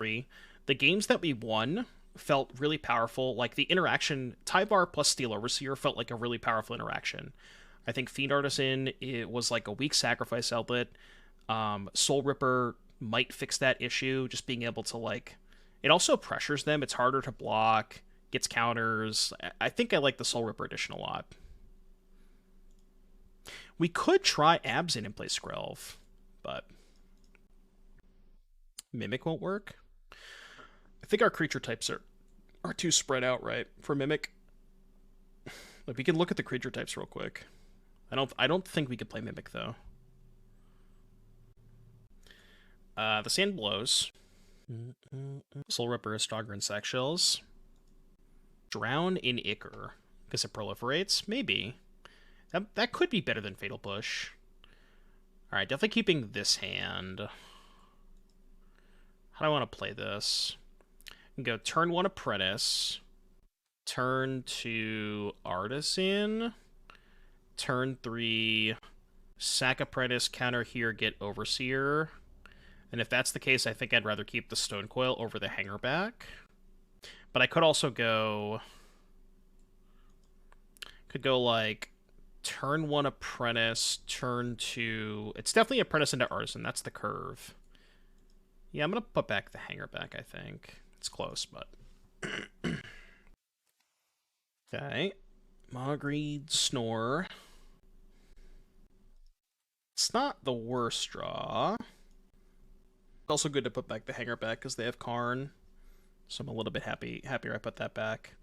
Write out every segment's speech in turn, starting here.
3, the games that we won felt really powerful. Like, the interaction, Tyvar plus Steel Overseer felt like a really powerful interaction. I think Fiend Artisan, it was like a weak sacrifice outlet. Soulripper might fix that issue, just being able to, like... It also pressures them. It's harder to block, gets counters. I think I like the Soulripper edition a lot. We could try Abzin and play Skrelv, but... Mimic won't work. I think our creature types are too spread out, right, for Mimic. Like, we can look at the creature types real quick. I don't think we could play Mimic, though. The Sand blows. Soulripper is stronger in Sack Shells. Drown in Ichor, because it proliferates? Maybe. That could be better than Fatal Push. Alright, definitely keeping this hand. How do I want to play this? Go turn 1 Apprentice. Turn 2 Artisan. Turn 3 sack Apprentice, counter here, get Overseer. And if that's the case, I think I'd rather keep the Stonecoil over the Hangarback. But I could also go... Could go, like, turn 1 Apprentice, turn 2... It's definitely Apprentice into Artisan. That's the curve. Yeah, I'm going to put back the Hangarback, I think. It's close, but... Okay. Mogreed, Snore. It's not the worst draw. Also good to put back the Hangarback because they have Karn. So I'm a little bit happier I put that back.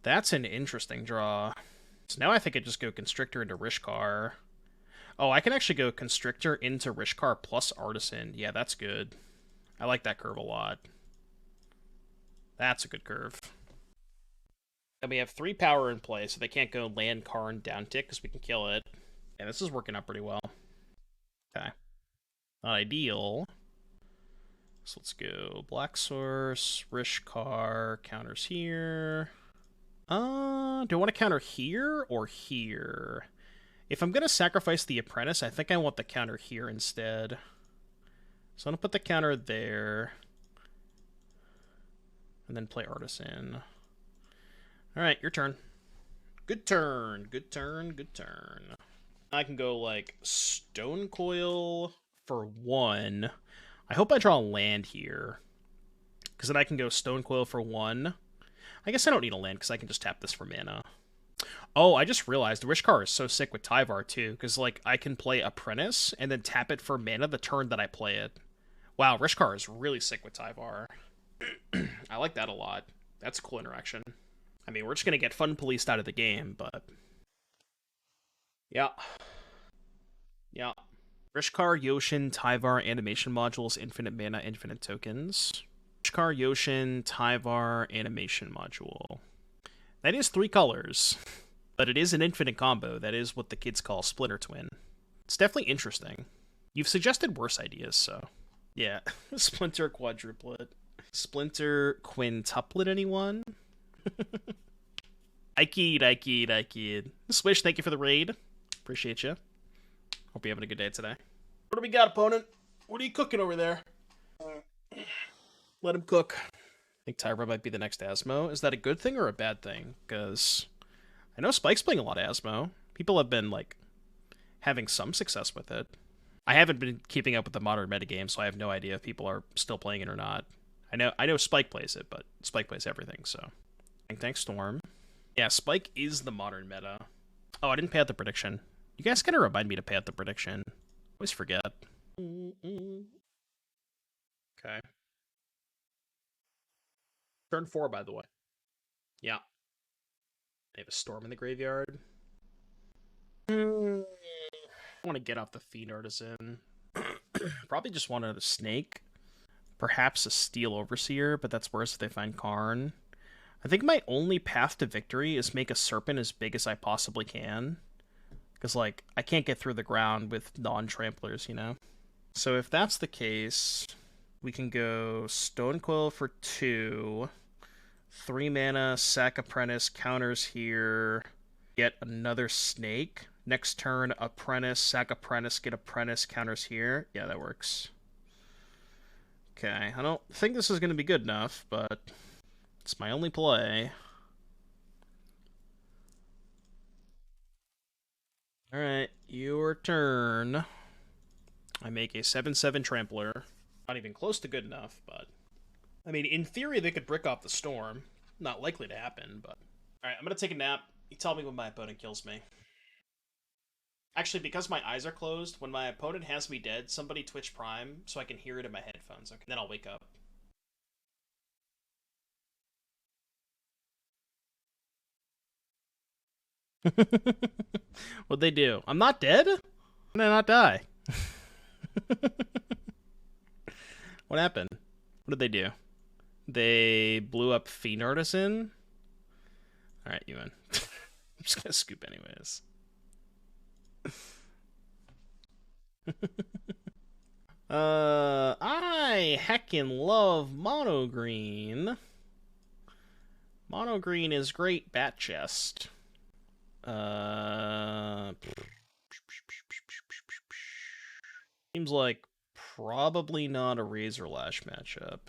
That's an interesting draw. So now I think I just go Constrictor into Rishkar. Oh, I can actually go Constrictor into Rishkar plus Artisan. Yeah, that's good. I like that curve a lot. That's a good curve. And we have 3 power in play, so they can't go land Karn down tick because we can kill it. Yeah, this is working out pretty well. Okay. Not ideal. So let's go Black Source, Rishkar, counters here. Do I want to counter here or here? If I'm going to sacrifice the Apprentice, I think I want the counter here instead. So I'm going to put the counter there. And then play Artisan. Alright, your turn. Good turn, good turn, good turn. I can go, like, Stonecoil for 1. I hope I draw a land here. Because then I can go Stonecoil for 1. I guess I don't need a land, because I can just tap this for mana. Oh, I just realized Rishkar is so sick with Tyvar, too. Because, like, I can play Apprentice, and then tap it for mana the turn that I play it. Wow, Rishkar is really sick with Tyvar. I like that a lot. That's a cool interaction. I mean, we're just going to get fun policed out of the game, but... Yeah. Yeah. Rishkar, Yoshin, Tyvar, animation modules, infinite mana, infinite tokens. Rishkar, Yoshin, Tyvar, animation module. That is 3 colors, but it is an infinite combo. That is what the kids call Splinter Twin. It's definitely interesting. You've suggested worse ideas, so... Yeah. Splinter quadruplet. Splinter quintuplet, anyone? I Swish, thank you for the raid. Appreciate you. Hope you're having a good day today. What do we got, opponent? What are you cooking over there? Let him cook. I think Tyvar might be the next Asmo. Is that a good thing or a bad thing? Because I know Spike's playing a lot of Asmo. People have been, like, having some success with it. I haven't been keeping up with the modern metagame, so I have no idea if people are still playing it or not. I know Spike plays it, but Spike plays everything, so... Thanks, Storm. Yeah, Spike is the modern meta. Oh, I didn't pay out the prediction. You guys gotta remind me to pay out the prediction. I always forget. Okay. Turn 4, by the way. Yeah. They have a Storm in the graveyard. I want to get off the Fiend Artisan. Probably just wanted a Snake. Perhaps a Steel Overseer, but that's worse if they find Karn. I think my only path to victory is make a Serpent as big as I possibly can. Because, like, I can't get through the ground with non-tramplers, you know? So if that's the case, we can go Stonecoil for 2, 3 mana, sack Apprentice, counters here, get another Snake. Next turn, Apprentice, sack Apprentice, get Apprentice, counters here. Yeah, that works. Okay, I don't think this is going to be good enough, but it's my only play. Alright, your turn. I make a 7/7 Trampler. Not even close to good enough, but... I mean, in theory, they could brick off the storm. Not likely to happen, but... Alright, I'm gonna take a nap. You tell me when my opponent kills me. Actually, because my eyes are closed, when my opponent has me dead, somebody Twitch Prime so I can hear it in my headphones. Okay, then I'll wake up. What'd they do? I'm not dead? How did I not die? What happened? What did they do? They blew up Fiend Artisan? Alright, you win. I'm just gonna scoop anyways. I heckin' love mono green. Mono green is great bat chest. Seems like probably not a Razorlash matchup.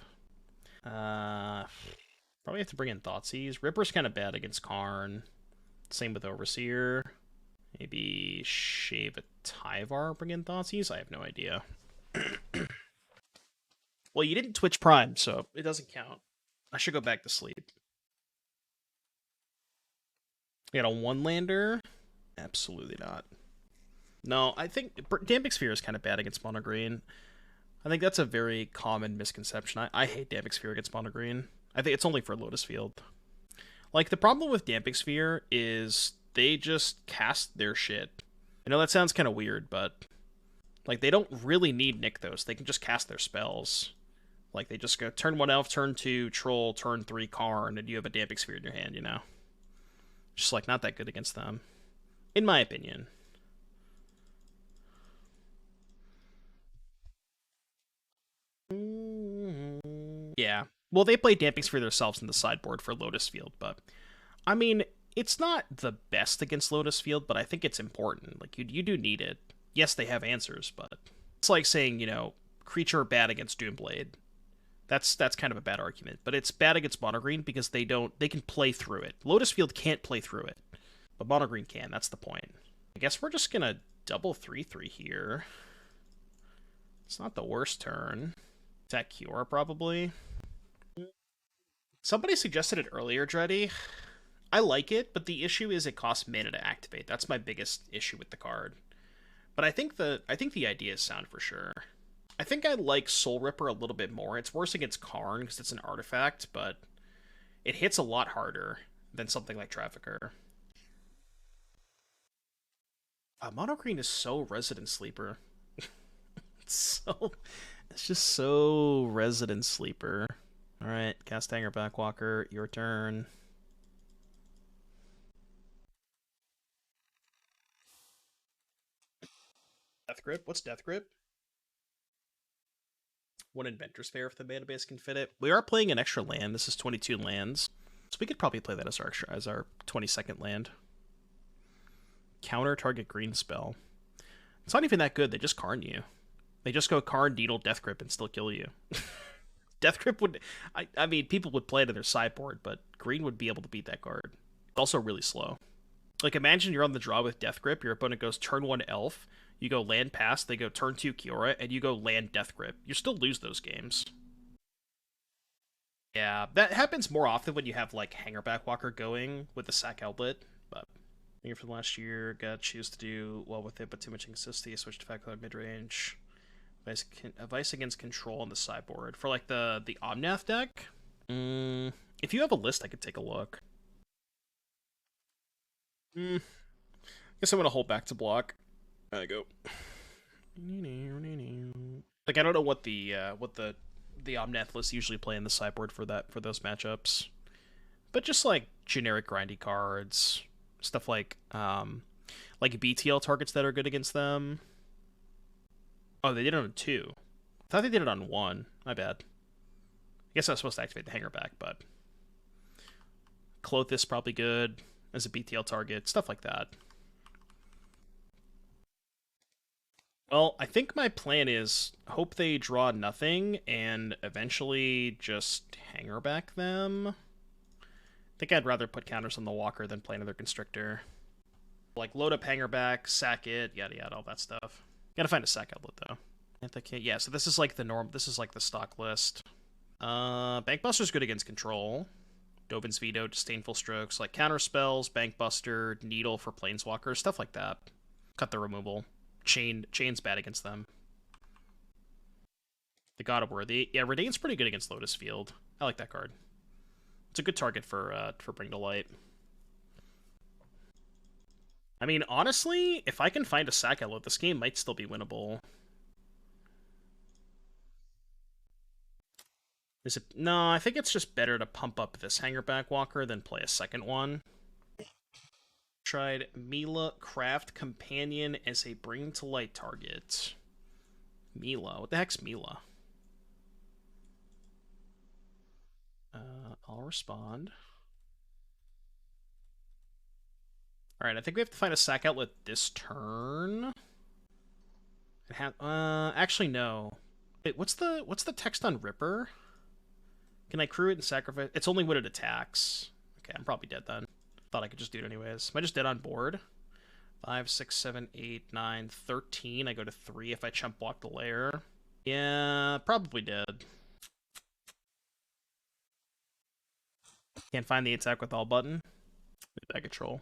Probably have to bring in Thoughtseize. Ripper's kind of bad against Karn. Same with Overseer. Maybe shave a Tyvar, bring in Thoughtseize? I have no idea. Well, you didn't Twitch Prime, so it doesn't count. I should go back to sleep. You got a one-lander? Absolutely not. No, I think Damping Sphere is kind of bad against mono green. I think that's a very common misconception. I hate Damping Sphere against mono green. I think it's only for Lotus Field. Like, the problem with Damping Sphere is they just cast their shit. I know that sounds kind of weird, but... like, they don't really need Nykthos. They can just cast their spells. Like, they just go turn 1 Elf, turn 2 Troll, turn 3 Karn, and you have a Damping Sphere in your hand, you know? Just, like, not that good against them. In my opinion. Yeah. Well, they play Damping Sphere themselves in the sideboard for Lotus Field, but... I mean, it's not the best against Lotus Field, but I think it's important. Like, you do need it. Yes, they have answers, but... it's like saying, you know, creature bad against Doomblade. That's kind of a bad argument, but it's bad against mono green because they can play through it. Lotus Field can't play through it, but mono green can. That's the point. I guess we're just gonna double 3/3 here. It's not the worst turn. Attack Cure, probably. Somebody suggested it earlier, Dreddy. I like it, but the issue is it costs mana to activate. That's my biggest issue with the card. But I think the idea is sound for sure. I think I like Soulripper a little bit more. It's worse against Karn because it's an artifact, but it hits a lot harder than something like Trafficker. Mono green is so Resident Sleeper. It's just so Resident Sleeper. Alright, cast Hangarback Walker, your turn. Death Grip? What's Death Grip? One Inventor's Fair if the mana base can fit it. We are playing an extra land. This is 22 lands. So we could probably play that as our 22nd land. Counter target green spell. It's not even that good. They just Karn you. They just go Karn, Needle, Death Grip, and still kill you. Death Grip would... I mean, people would play it in their sideboard, but green would be able to beat that card. It's also really slow. Like, imagine you're on the draw with Death Grip, your opponent goes turn 1 Elf, you go land pass, they go turn 2 Kiora, and you go land Death Grip. You still lose those games. Yeah, that happens more often when you have, like, Hangarback Walker going with the Sack Outlet, but... here for the last year, got choose to do well with it, but too much inconsistency, switch to fact mid-range. Advice against control on the sideboard. For, like, the Omnath deck? If you have a list, I could take a look. Guess I'm gonna hold back to block. There I go. Like, I don't know what the Omnath lists usually play in the sideboard for those matchups. But just, like, generic grindy cards. Stuff like BTL targets that are good against them. Oh, they did it on 2. I thought they did it on 1. My bad. I guess I was supposed to activate the Hangarback, but... Clothis probably good as a BTL target. Stuff like that. Well, I think my plan is hope they draw nothing and eventually just Hangarback them. I think I'd rather put counters on the Walker than play another Constrictor. Like, load up Hangarback, sack it, yada yada, all that stuff. Gotta find a sack outlet, though. Yeah, so this is like the norm. This is like the stock list. Bankbuster's good against control. Dovin's Veto, Disdainful Strokes, like counter spells, Bankbuster, Needle for Planeswalkers, stuff like that. Cut the removal. Chain's bad against them. The God of War. Yeah, Redain's pretty good against Lotus Field. I like that card. It's a good target for Bring to Light. I mean, honestly, if I can find a sack outlet, this game might still be winnable. Is it? No, I think it's just better to pump up this Hangarback Walker than play a second one. Tried Mila Craft Companion as a Bring to Light target. Mila? What the heck's Mila? I'll respond. Alright, I think we have to find a sack outlet this turn. Actually, no. Wait, what's the text on Ripper? Can I crew it and sacrifice? It's only when it attacks. Okay, I'm probably dead then. Thought I could just do it anyways. Am I just dead on board? 5, 6, 7, 8, 9, 13. I go to 3 if I chump block the Lair. Yeah, probably dead. Can't find the attack with all button. Bad control.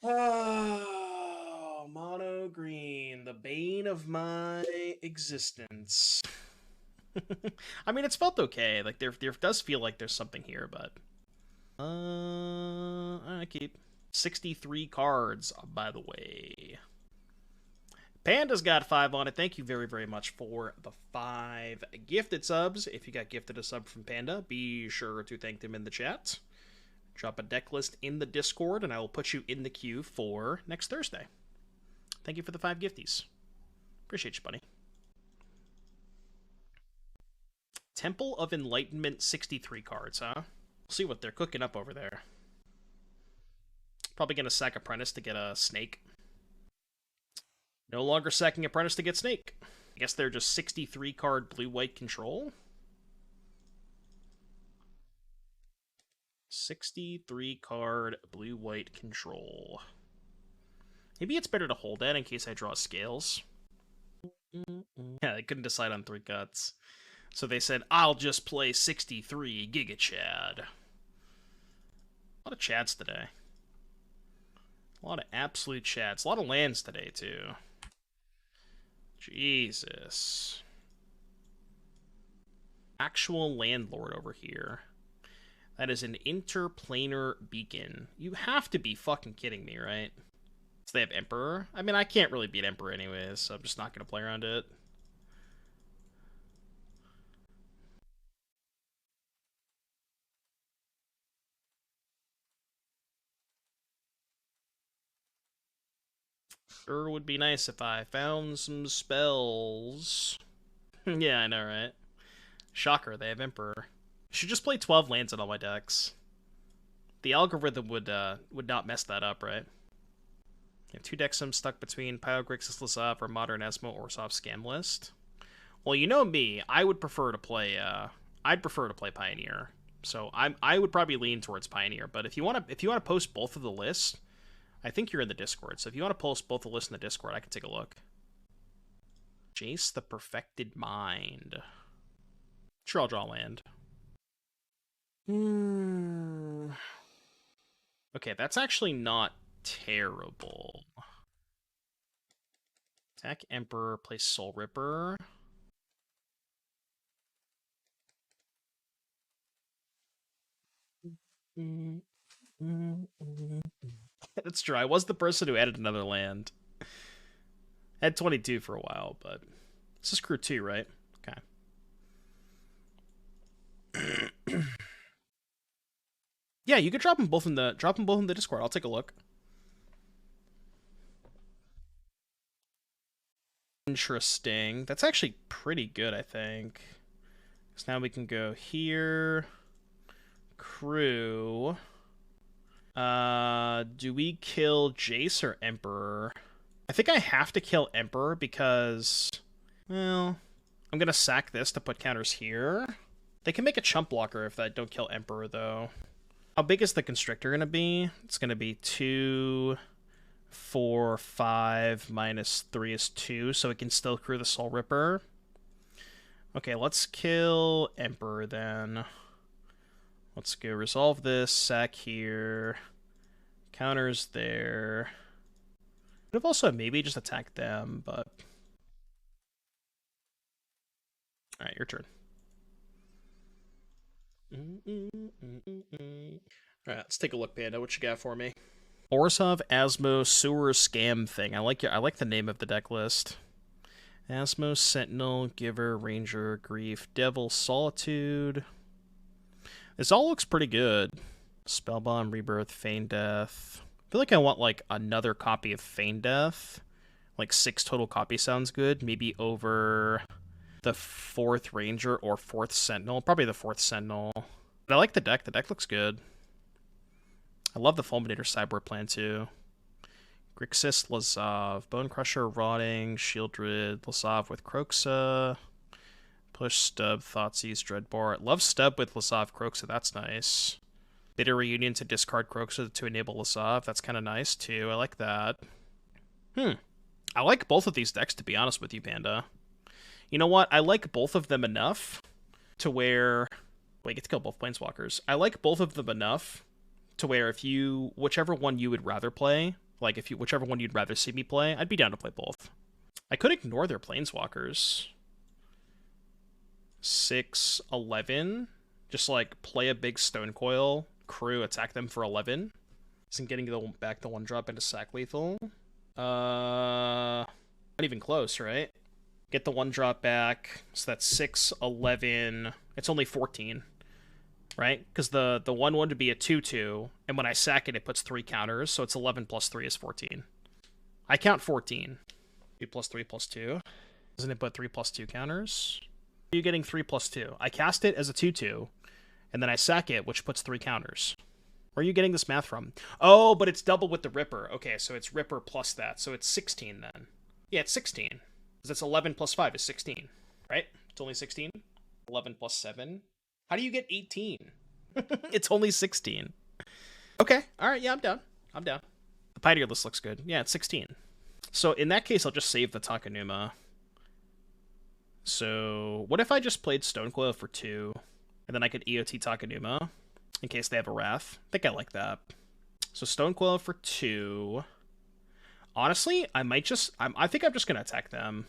Oh, mono green, the bane of my existence. I mean, it's felt okay. Like there does feel like there's something here, but I keep 63 cards, by the way. Panda's got 5 on it. Thank you very, very much for the 5 gifted subs. If you got gifted a sub from Panda, be sure to thank them in the chat. Drop a deck list in the Discord, and I will put you in the queue for next Thursday. Thank you for the 5 gifties. Appreciate you, buddy. Temple of Enlightenment 63 cards, huh? We'll see what they're cooking up over there. Probably gonna sack Apprentice to get a Snake. No longer sacking Apprentice to get Snake. I guess they're just 63 card blue-white control. 63 card blue-white control. Maybe it's better to hold that in case I draw Scales. Yeah, they couldn't decide on 3 cuts. So they said, I'll just play 63 Giga Chad. A lot of Chads today. A lot of absolute Chads. A lot of lands today, too. Jesus. Actual landlord over here. That is an interplanar beacon. You have to be fucking kidding me, right? So they have Emperor? I mean, I can't really beat Emperor anyways, so I'm just not going to play around it. Sure would be nice if I found some spells. Yeah, I know, right? Shocker, they have Emperor. Should just play 12 lands in all my decks. The algorithm would not mess that up, right? You have 2 decks I'm stuck between Pyogrixis Lazav or Modern Esmo or Soft Scam List. Well, you know me, I would prefer to play I'd prefer to play Pioneer. So I would probably lean towards Pioneer, but if you want to post both of the lists, I think you're in the Discord. So if you want to post both the lists in the Discord, I can take a look. Jace the Perfected Mind. Sure, I'll draw land. Okay, that's actually not terrible. Attack Emperor, play Soulripper. That's true. I was the person who added another land. Had 22 for a while, but this is crew 2, right? Okay. Yeah, you could drop them both in the Discord. I'll take a look. Interesting. That's actually pretty good, I think. Because now we can go here. Crew. Do we kill Jace or Emperor? I think I have to kill Emperor because, well, I'm going to sack this to put counters here. They can make a chump blocker if I don't kill Emperor, though. How big is the Constrictor going to be? It's going to be 2, 4, 5, minus 3 is 2, so it can still crew the Soulripper. Okay, let's kill Emperor then. Let's go resolve this, sack here. Counters there. Could have also maybe just attacked them, but... Alright, your turn. Alright, let's take a look, Panda. What you got for me? Orzhov, Asmo, Sewer, Scam thing. I like the name of the deck list. Asmo, Sentinel, Giver, Ranger, Grief, Devil, Solitude. This all looks pretty good. Spellbomb, Rebirth, Feign Death. I feel like I want, like, another copy of Feign Death. Like, 6 total copies sounds good. Maybe over the 4th Ranger or 4th Sentinel. Probably the 4th Sentinel. But I like the deck. The deck looks good. I love the Fulminator Sideboard plan, too. Grixis, Lazav, Bone Crusher, Rotting, Shieldred, Lazav with Kroxa. Push, Stub, Thoughtseize, Dreadbore. Love Stub with Lazav, Kroxa, that's nice. Bitter Reunion to discard Kroxa to enable Lazav, that's kind of nice, too. I like that. I like both of these decks, to be honest with you, Panda. You know what? I like both of them enough to where... Wait, I get to kill both Planeswalkers. I like both of them enough to where if you... Whichever one you would rather play, like if you whichever one you'd rather see me play, I'd be down to play both. I could ignore their Planeswalkers. 6, 11. Just, like, play a big Stonecoil, crew, attack them for 11. Isn't getting back the 1-drop into sack lethal. Not even close, right? Get the 1-drop back. So that's 6, 11. It's only 14. Right? Because the 1-1 would be a 2-2. And when I sack it, it puts 3 counters. So it's 11 plus 3 is 14. I count 14. 3 plus 3 plus 2. Doesn't it put 3 plus 2 counters? Are you getting 3 plus 2? I cast it as a 2-2. And then I sack it, which puts 3 counters. Where are you getting this math from? Oh, but it's double with the Ripper. Okay, so it's Ripper plus that. So it's 16 then. Yeah, it's 16. Because it's 11 plus 5 is 16. Right? It's only 16. 11 plus 7. How do you get 18? It's only 16. Okay. Alright, yeah, I'm down. I'm down. The Pioneer list looks good. Yeah, it's 16. So in that case, I'll just save the Takenuma. So what if I just played Stonecoil for 2, and then I could EOT Takenuma in case they have a Wrath? I think I like that. So Stonecoil for 2. Honestly, I might just... I think I'm just going to attack them.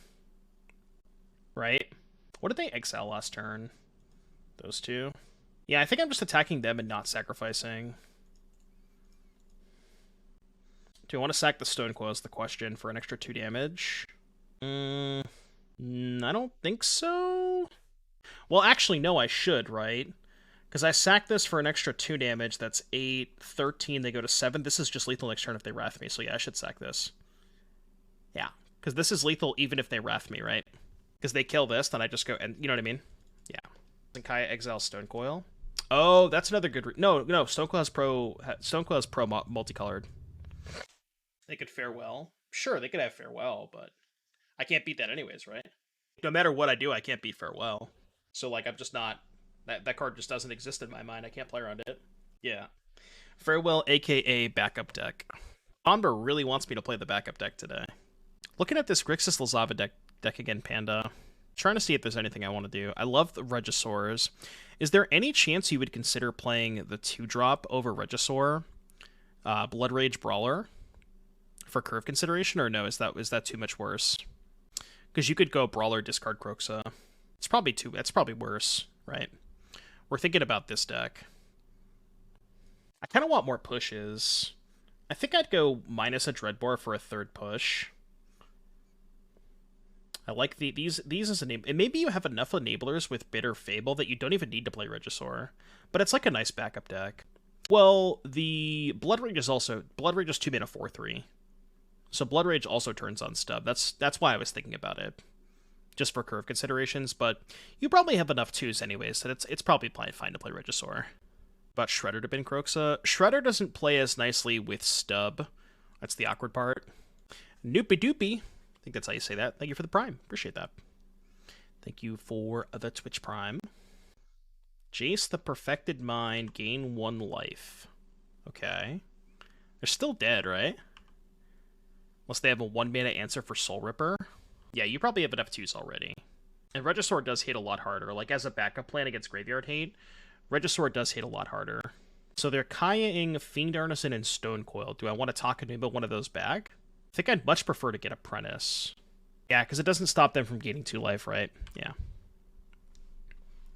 Right? What did they exile last turn? Those two? Yeah, I think I'm just attacking them and not sacrificing. Do I want to sack the Stonecoil is the question for an extra 2 damage? I don't think so. Well, actually, no, I should, right? Because I sack this for an extra 2 damage. That's 8, 13, they go to 7. This is just lethal next turn if they Wrath me, so yeah, I should sack this. Yeah, because this is lethal even if they Wrath me, right? Because they kill this, then I just go, and you know what I mean? Yeah. And Kaya exiles Stonecoil. Oh, that's another good... No, Stonecoil has pro multicolored. They could Farewell. Sure, they could have Farewell, but I can't beat that anyways, right? No matter what I do, I can't beat Farewell. So, like, I'm just not... That card just doesn't exist in my mind. I can't play around it. Yeah. Farewell, a.k.a. backup deck. Onber really wants me to play the backup deck today. Looking at this Grixis Lazav deck again, Panda. Trying to see if there's anything I want to do. I love the Regisaurs. Is there any chance you would consider playing the 2-drop over Regisaur? Blood Rage Brawler? For curve consideration, or no? Is that too much worse? Because you could go Brawler, discard Kroxa. That's probably worse, right? We're thinking about this deck. I kind of want more pushes. I think I'd go minus a Dreadbore for a 3rd push. I like these as a name. And maybe you have enough enablers with Bitter Fable that you don't even need to play Regisaur. But it's like a nice backup deck. Well, the Blood Rage is 2 mana 4/3. So Blood Rage also turns on stub. That's why I was thinking about it, just for curve considerations. But you probably have enough twos anyways, so it's probably fine to play Regisaur. About Shredder to bin Croxa. Shredder doesn't play as nicely with stub. That's the awkward part. Noopy doopy. I think that's how you say that. Thank you for the Prime. Appreciate that. Thank you for the Twitch Prime. Jace the Perfected Mind, gain 1 life. Okay. They're still dead, right? Unless they have a 1-mana answer for Soulripper. Yeah, you probably have enough 2s already. And Regisaur does hit a lot harder. Like, as a backup plan against Graveyard Hate, Regisaur does hit a lot harder. So they're Kaya-ing Fiend Artisan and Stonecoil. Do I want to Takenuma one of those back? I think I'd much prefer to get Apprentice. Yeah, because it doesn't stop them from gaining 2 life, right? Yeah.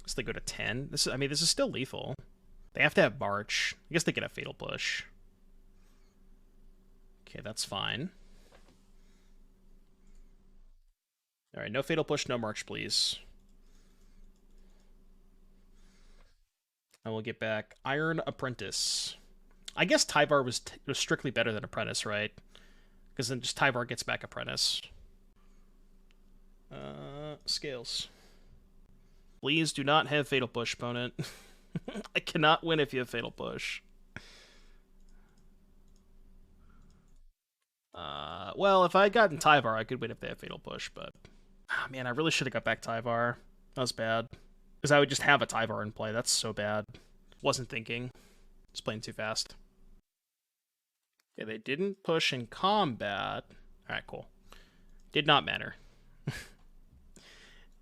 So they go to 10. This is still lethal. They have to have March. I guess they get a Fatal Push. Okay, that's fine. Alright, no Fatal Push, no March, please. I will get back Iron Apprentice. I guess Tyvar was strictly better than Apprentice, right? Because then just Tyvar gets back Apprentice. Scales. Please do not have Fatal Push, opponent. I cannot win if you have Fatal Push. Well, if I had gotten Tyvar, I could win if they have Fatal Push, but... Oh, man, I really should have got back Tyvar. That was bad. Because I would just have a Tyvar in play. That's so bad. Wasn't thinking. Just playing too fast. Yeah, they didn't push in combat. Alright, cool. Did not matter.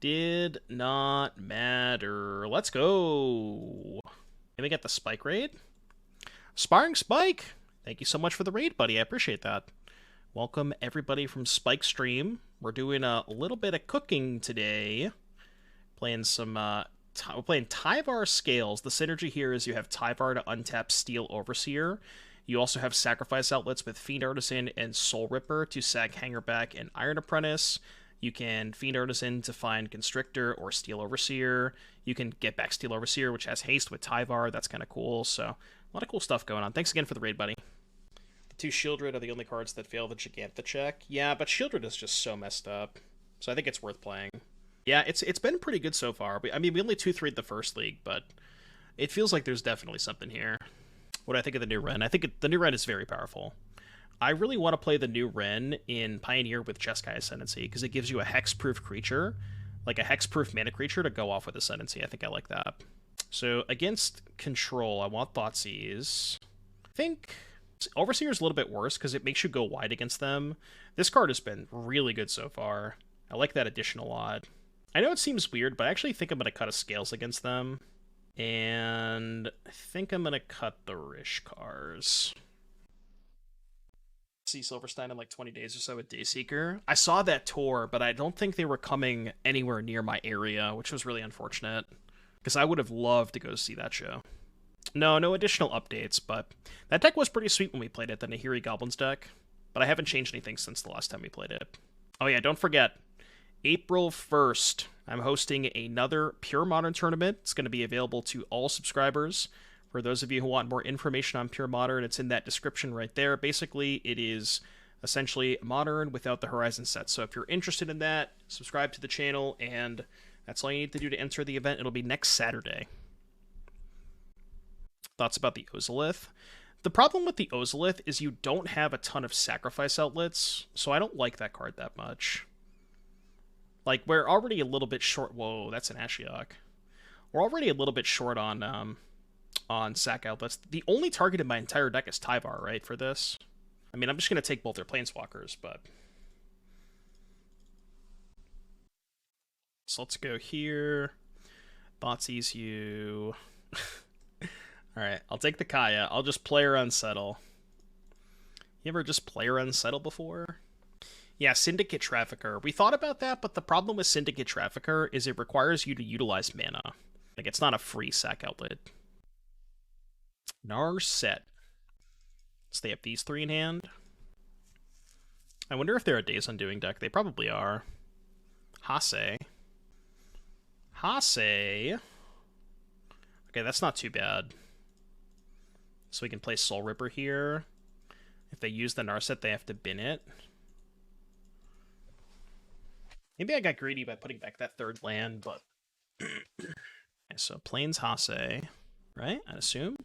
Did not matter. Let's go. Can we get the Spike raid? Sparring Spike! Thank you so much for the raid, buddy. I appreciate that. Welcome, everybody, from Spike Stream. We're doing a little bit of cooking today. Playing some, we're playing Tyvar Scales. The synergy here is you have Tyvar to untap Steel Overseer. You also have Sacrifice Outlets with Fiend Artisan and Soulripper to sack Hangarback and Iron Apprentice. You can Fiend Artisan to find Constrictor or Steel Overseer. You can get back Steel Overseer, which has haste with Tyvar. That's kind of cool. So, a lot of cool stuff going on. Thanks again for the raid, buddy. The 2 Shieldred are the only cards that fail the Giganta check. Yeah, but Shieldred is just so messed up. So I think it's worth playing. Yeah, it's been pretty good so far. I mean, we only 2-3'd the first league, but it feels like there's definitely something here. What do I think of the new Ren? I think the new Ren is very powerful. I really want to play the new Ren in Pioneer with Jeskai Ascendancy, because it gives you a hexproof creature, like a hexproof mana creature to go off with Ascendancy. I think I like that. So against Control, I want Thoughtseize. I think Overseer is a little bit worse, because it makes you go wide against them. This card has been really good so far. I like that addition a lot. I know it seems weird, but I actually think I'm going to cut a Scales against them. And I think I'm going to cut the Rishkars. See Silverstein in like 20 days or so with Dayseeker. I saw that tour, but I don't think they were coming anywhere near my area, which was really unfortunate. Because I would have loved to go see that show. No additional updates, but that deck was pretty sweet when we played it, the Nahiri Goblins deck. But I haven't changed anything since the last time we played it. Oh yeah, don't forget, April 1st, I'm hosting another Pure Modern tournament. It's going to be available to all subscribers. For those of you who want more information on Pure Modern, it's in that description right there. Basically, it is essentially Modern without the Horizon set. So if you're interested in that, subscribe to the channel, and that's all you need to do to enter the event. It'll be next Saturday. Thoughts about the Ozolith? The problem with the Ozolith is you don't have a ton of sacrifice outlets, so I don't like that card that much. Like, we're already a little bit short. Whoa, that's an Ashiok. We're already a little bit short on sack outlets. The only target in my entire deck is Tyvar, right, for this? I mean, I'm just going to take both their Planeswalkers, but... So let's go here. Thoughtseize you. Alright, I'll take the Kaya. I'll just play her Unsettle. You ever just play her Unsettle before? Yeah, Syndicate Trafficker. We thought about that, but the problem with Syndicate Trafficker is it requires you to utilize mana. Like, it's not a free sack outlet. Narset. So they have these 3 in hand. I wonder if they're a Days Undoing deck. They probably are. Hase. Hase. Okay, that's not too bad. So we can play Soulripper here. If they use the Narset, they have to bin it. Maybe I got greedy by putting back that third land, but... Okay, so Plains Hase, right? I'd assume.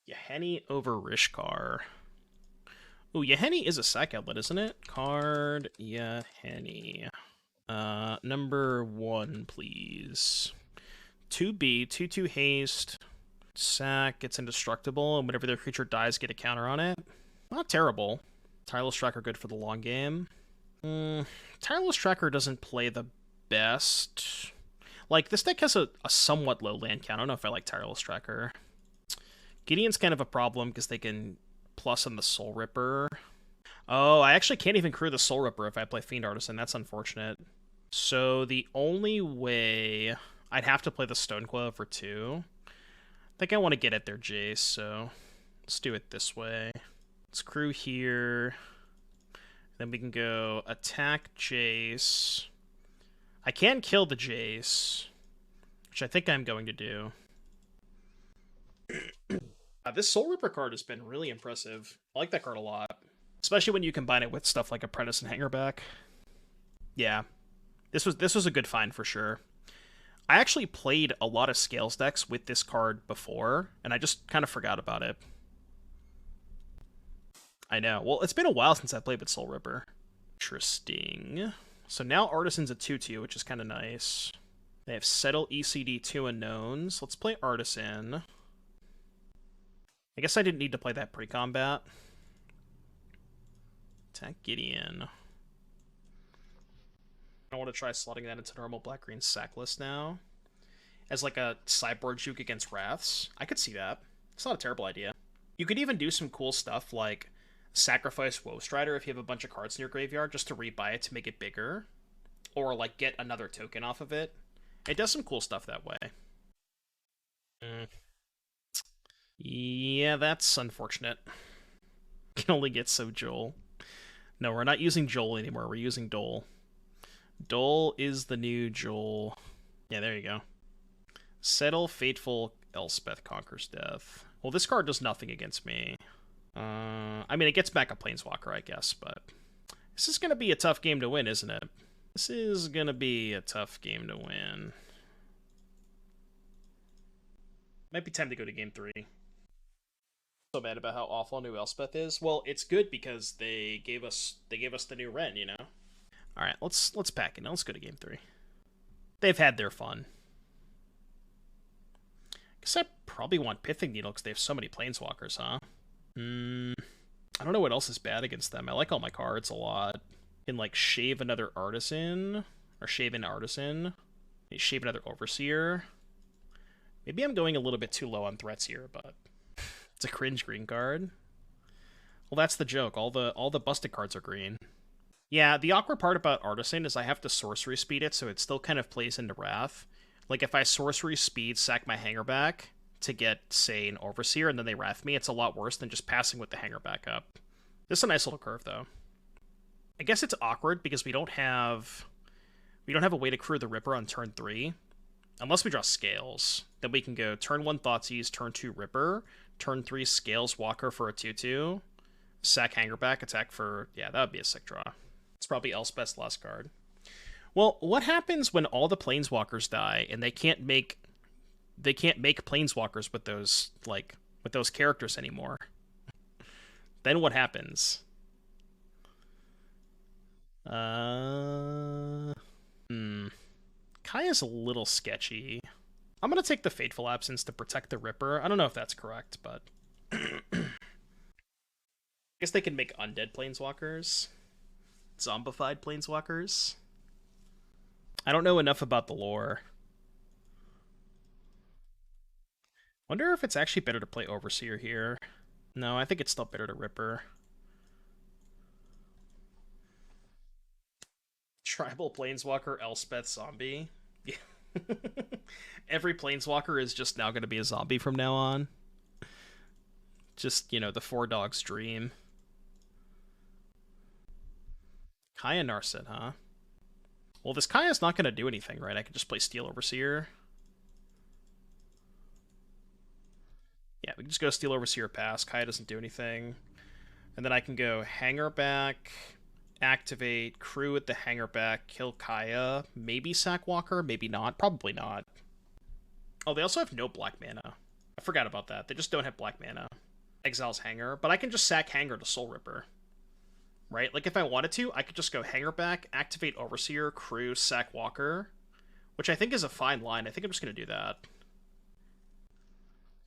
Yahenni over Rishkar. Ooh, Yahenni is a sack outlet, isn't it? Card Yahenni. Number 1, please. 2B, 2/2 haste. Sack, gets indestructible, and whenever their creature dies, get a counter on it. Not terrible. Tireless Tracker good for the long game. Tireless Tracker doesn't play the best. Like, this deck has a somewhat low land count. I don't know if I like Tireless Tracker. Gideon's kind of a problem because they can plus on the Soulripper. Oh, I actually can't even crew the Soulripper if I play Fiend Artisan. That's unfortunate. So the only way... I'd have to play the Stonecoil for 2. I think I want to get at their Jace, so let's do it this way. Let's crew here. Then we can go attack Jace. I can kill the Jace, which I think I'm going to do. This Soulripper card has been really impressive. I like that card a lot. Especially when you combine it with stuff like Apprentice and Hangarback. Yeah. This was a good find for sure. I actually played a lot of Scales decks with this card before, and I just kind of forgot about it. I know. Well, it's been a while since I played with Soulripper. Interesting. So now Artisan's a 2/2, which is kind of nice. They have Settle, ECD, 2 unknowns. Let's play Artisan. I guess I didn't need to play that pre-combat. Attack Gideon. I want to try slotting that into normal black-green sackless now. As like a sideboard juke against Wraths. I could see that. It's not a terrible idea. You could even do some cool stuff like sacrifice Woestrider if you have a bunch of cards in your graveyard just to rebuy it to make it bigger. Or like get another token off of it. It does some cool stuff that way. Yeah, that's unfortunate. Can only get so Joel. No, we're not using Joel anymore. We're using Dole. Dole is the new Joel. Yeah, there you go. Settle, Fateful, Elspeth conquers death. Well, this card does nothing against me. I mean, it gets back a Planeswalker, I guess, but... This is going to be a tough game to win, isn't it? This is going to be a tough game to win. Might be time to go to game 3. So bad about how awful new Elspeth is. Well, it's good because they gave us the new Ren, you know? Alright, let's pack it now. Let's go to game 3. They've had their fun. Guess I probably want Pithing Needle because they have so many Planeswalkers, huh? I don't know what else is bad against them. I like all my cards a lot. Can, like, shave another Artisan. Or shave an Artisan. Maybe shave another Overseer. Maybe I'm going a little bit too low on threats here, but... It's a cringe green card. Well, that's the joke. All the busted cards are green. Yeah, the awkward part about Artisan is I have to sorcery speed it, so it still kind of plays into Wrath. Like, if I sorcery speed, sack my Hangarback to get, say, an Overseer, and then they Wrath me, it's a lot worse than just passing with the Hangarback up. This is a nice little curve, though. I guess it's awkward because we don't have a way to crew the Ripper on turn 3. Unless we draw Scales. Then we can go turn 1 Thoughtseize, turn 2 Ripper, turn 3 Scales Walker for a 2/2, sack Hangarback, attack for... Yeah, that would be a sick draw. It's probably Elspeth's last card. Well, what happens when all the Planeswalkers die and they can't make Planeswalkers with those, like, with those characters anymore? Then what happens? Kaya's a little sketchy. I'm gonna take the Fateful Absence to protect the Ripper. I don't know if that's correct, but... I guess they can make undead Planeswalkers. Zombified Planeswalkers. I don't know enough about the lore. Wonder if it's actually better to play Overseer here. No, I think it's still better to Ripper. Tribal Planeswalker, Elspeth, Zombie. Yeah. Every Planeswalker is just now going to be a zombie from now on. Just, you know, the 4 dogs dream. Kaya Narset, huh? Well, this Kaya's not going to do anything, right? I could just play Steel Overseer. Yeah, we can just go Steel Overseer pass. Kaya doesn't do anything. And then I can go Hangarback, activate Crew with the Hangarback, kill Kaya, maybe sack Walker, maybe not, probably not. Oh, they also have no black mana. I forgot about that. They just don't have black mana. Exiles Hanger, but I can just sack Hanger to Soulripper. Right? Like, if I wanted to, I could just go Hangarback, activate Overseer, Crew, sack Walker, which I think is a fine line. I think I'm just going to do that.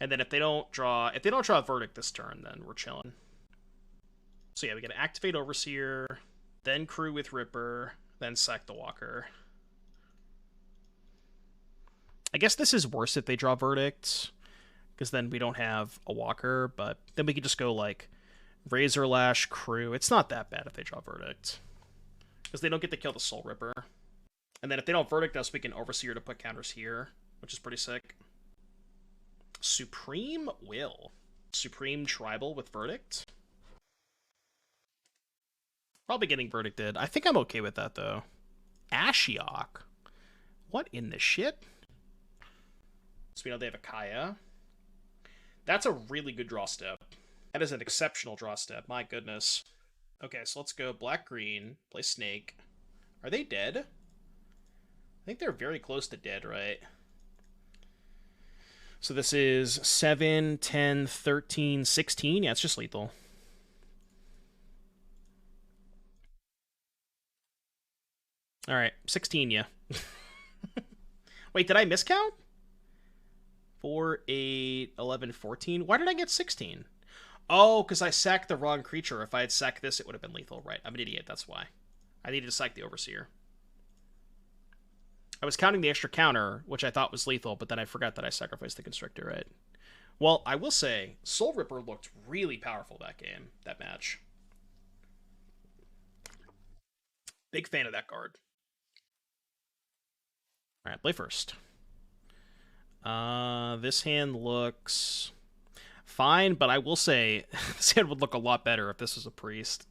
And then if they don't draw a Verdict this turn, then we're chilling. So yeah, we gotta activate Overseer, then Crew with Ripper, then sack the Walker. I guess this is worse if they draw Verdict, because then we don't have a Walker, but then we could just go like Razorlash, Crew. It's not that bad if they draw Verdict, because they don't get to kill the Soulripper. And then if they don't Verdict us, we can Overseer to put counters here, which is pretty sick. Supreme Will. Supreme Tribal with Verdict. Probably getting Verdicted. I think I'm okay with that, though. Ashiok. What in the shit? So we know they have a Kaya. That's a really good draw step. That is an exceptional draw step. My goodness. Okay, so let's go black-green. Play Snake. Are they dead? I think they're very close to dead, right? So this is 7, 10, 13, 16. Yeah, it's just lethal. All right, 16, yeah. Wait, did I miscount? 4, 8, 11, 14. Why did I get 16? Oh, because I sacked the wrong creature. If I had sacked this, it would have been lethal. Right, I'm an idiot, that's why. I needed to sack the Overseer. I was counting the extra counter, which I thought was lethal, but then I forgot that I sacrificed the Constrictor, right? Well, I will say, Soulripper looked really powerful that game, that match. Big fan of that card. Alright, play first. This hand looks fine, but I will say, this hand would look a lot better if this was a priest.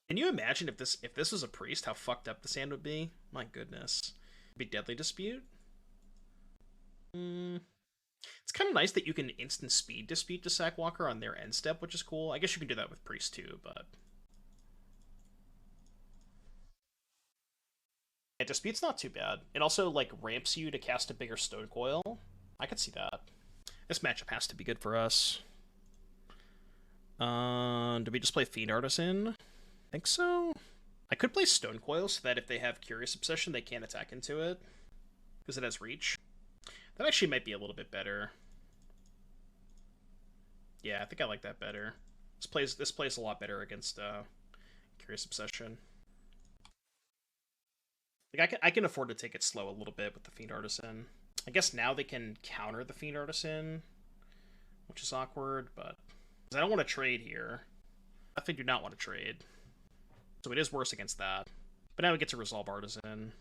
Can you imagine if this was a priest, how fucked up this hand would be? My goodness. It'd be Deadly Dispute? It's kind of nice that you can instant speed Dispute to sack Walker on their end step, which is cool. I guess you can do that with priest too, but... yeah, Dispute's not too bad. It also, like, ramps you to cast a bigger Stonecoil. I could see that. This matchup has to be good for us. Do we just play Fiend Artisan? I think so. I could play Stonecoil so that if they have Curious Obsession, they can't attack into it. Because it has reach. That actually might be a little bit better. Yeah, I think I like that better. This plays a lot better against Curious Obsession. Like I can afford to take it slow a little bit with the Fiend Artisan. I guess now they can counter the Fiend Artisan, which is awkward, but I don't want to trade here. I do not want to trade. So it is worse against that. But now we get to resolve Artisan.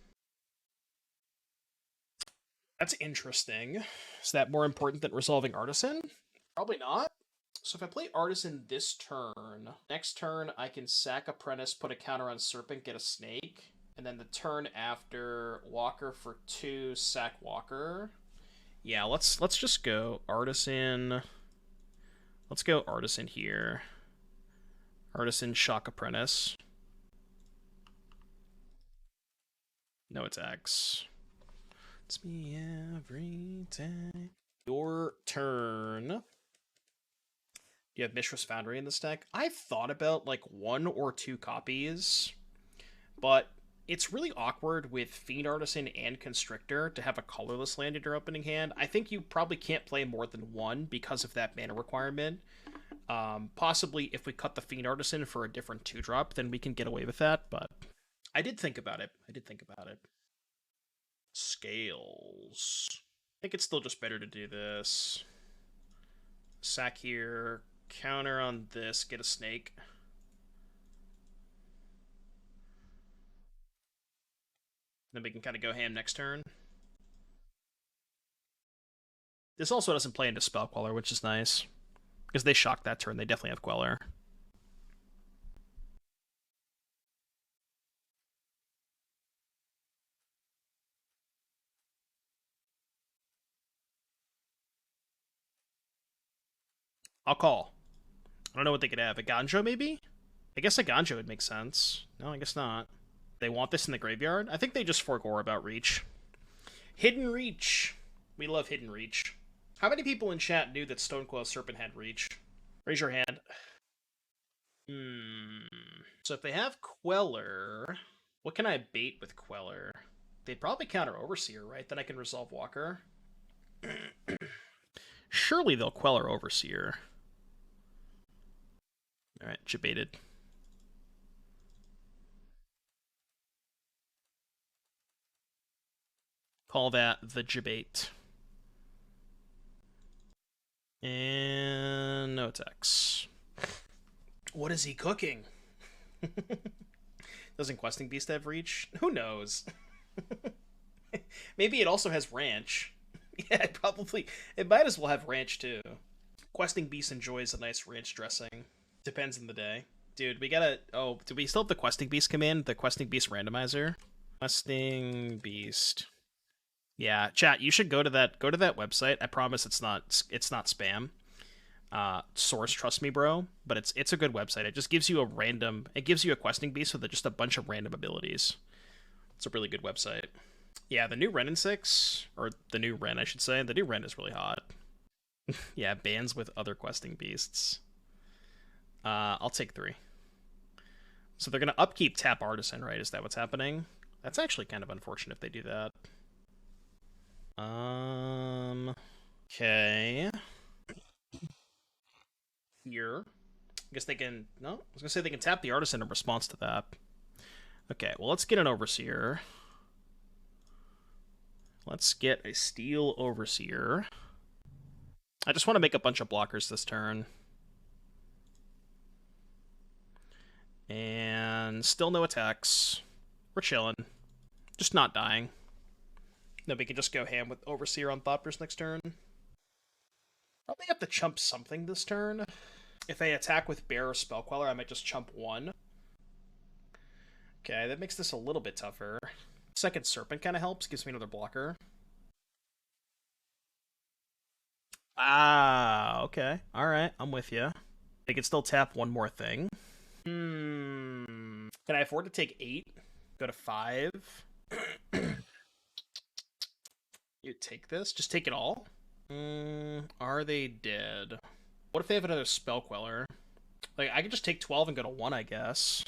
That's interesting. Is that more important than resolving Artisan? Probably not. So if I play Artisan this turn, next turn I can sack Apprentice, put a counter on Serpent, get a Snake. And then the turn after, Walker for 2, sack Walker. Yeah, let's just go Artisan. Let's go Artisan here. Artisan, shock Apprentice. No attacks. It's me every day. Your turn. You have Mishra's Foundry in this deck. I've thought about like 1 or 2 copies, but it's really awkward with Fiend Artisan and Constrictor to have a colorless land in your opening hand. I think you probably can't play more than 1 because of that mana requirement. Possibly if we cut the Fiend Artisan for a different 2-drop, then we can get away with that, but I did think about it. Scales. I think it's still just better to do this. Sack here, counter on this, get a Snake. Then we can kind of go ham next turn. This also doesn't play into Spell Queller, which is nice. Because they shocked that turn, they definitely have Queller. I'll call. I don't know what they could have. A Ganjo, maybe? I guess a Ganjo would make sense. No, I guess not. They want this in the graveyard? I think they just forego about Reach. Hidden Reach. We love Hidden Reach. How many people in chat knew that Stonecoil Serpent had Reach? Raise your hand. So if they have Queller, what can I bait with Queller? They'd probably counter Overseer, right? Then I can resolve Walker. Surely they'll Queller Overseer. Alright, Jebaited. Call that the Jebait. And no attacks. What is he cooking? Doesn't Questing Beast have Reach? Who knows? Maybe it also has Ranch. Yeah, it might as well have Ranch too. Questing Beast enjoys a nice ranch dressing. Depends on the day. Dude, we gotta... Oh, do we still have the Questing Beast command? The Questing Beast randomizer? Questing Beast. Yeah, chat, you should go to that website. I promise it's not spam. Source, trust me, bro. But it's a good website. It just gives you a Questing Beast with just a bunch of random abilities. It's a really good website. Yeah, the new Ren in 6, or the new Ren, I should say. The new Ren is really hot. Yeah, bands with other Questing Beasts. I'll take 3. So they're going to upkeep Tap Artisan, right? Is that what's happening? That's actually kind of unfortunate if they do that. Okay. Here. I guess they can... No? I was going to say they can tap the Artisan in response to that. Okay, well, let's get an Overseer. Let's get a Steel Overseer. I just want to make a bunch of blockers this turn. And still no attacks. We're chilling. Just not dying. Then we can just go ham with Overseer on Thopters next turn. Probably have to chump something this turn. If I attack with Bear or Spellqueller, I might just chump 1. Okay, that makes this a little bit tougher. Second Serpent kind of helps, gives me another blocker. Ah, okay. Alright, I'm with you. They can still tap one more thing. Can I afford to take 8? Go to 5? You take this? Just take it all? Are they dead? What if they have another Spellqueller? Like, I could just take 12 and go to 1, I guess.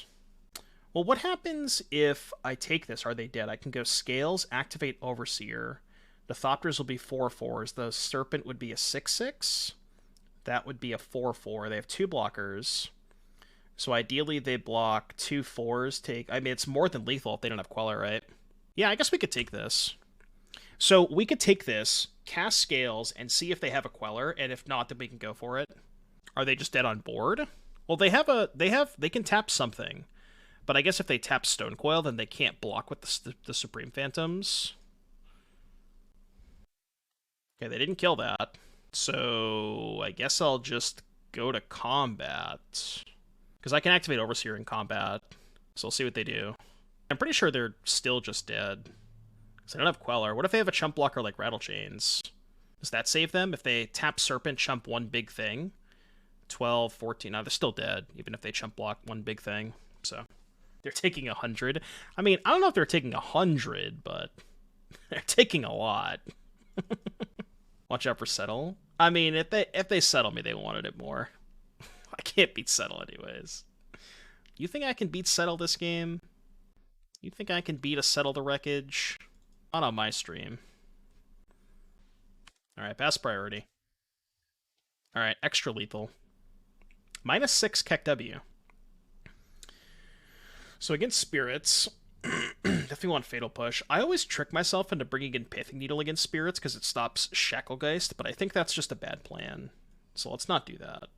Well, what happens if I take this? Are they dead? I can go Scales, activate Overseer. The Thopters will be 4/4s. The Serpent would be a 6/6. That would be a 4/4. They have 2 blockers. So ideally, they block 2 4s. I mean, it's more than lethal if they don't have Queller, right? Yeah, I guess we could take this. So we could take this, cast Scales, and see if they have a Queller, and if not, then we can go for it. Are they just dead on board? Well, they can tap something. But I guess if they tap Stonecoil, then they can't block with the Supreme Phantoms. Okay, they didn't kill that. So I guess I'll just go to combat. Because I can activate Overseer in combat. So we'll see what they do. I'm pretty sure they're still just dead. Because they don't have Queller. What if they have a chump blocker like Rattle Chains? Does that save them? If they tap Serpent, chump one big thing. 12, 14. Now they're still dead, even if they chump block one big thing. So they're taking 100. I mean, I don't know if they're taking 100, but they're taking a lot. Watch out for Settle. I mean, if they settle me, they wanted it more. I can't beat Settle anyways. You think I can beat Settle this game? You think I can beat a Settle the Wreckage? Not on my stream. Alright, pass priority. Alright, extra lethal. -6 Keck W. So against Spirits, definitely want Fatal Push. I always trick myself into bringing in Pithing Needle against Spirits because it stops Shacklegeist, but I think that's just a bad plan. So let's not do that.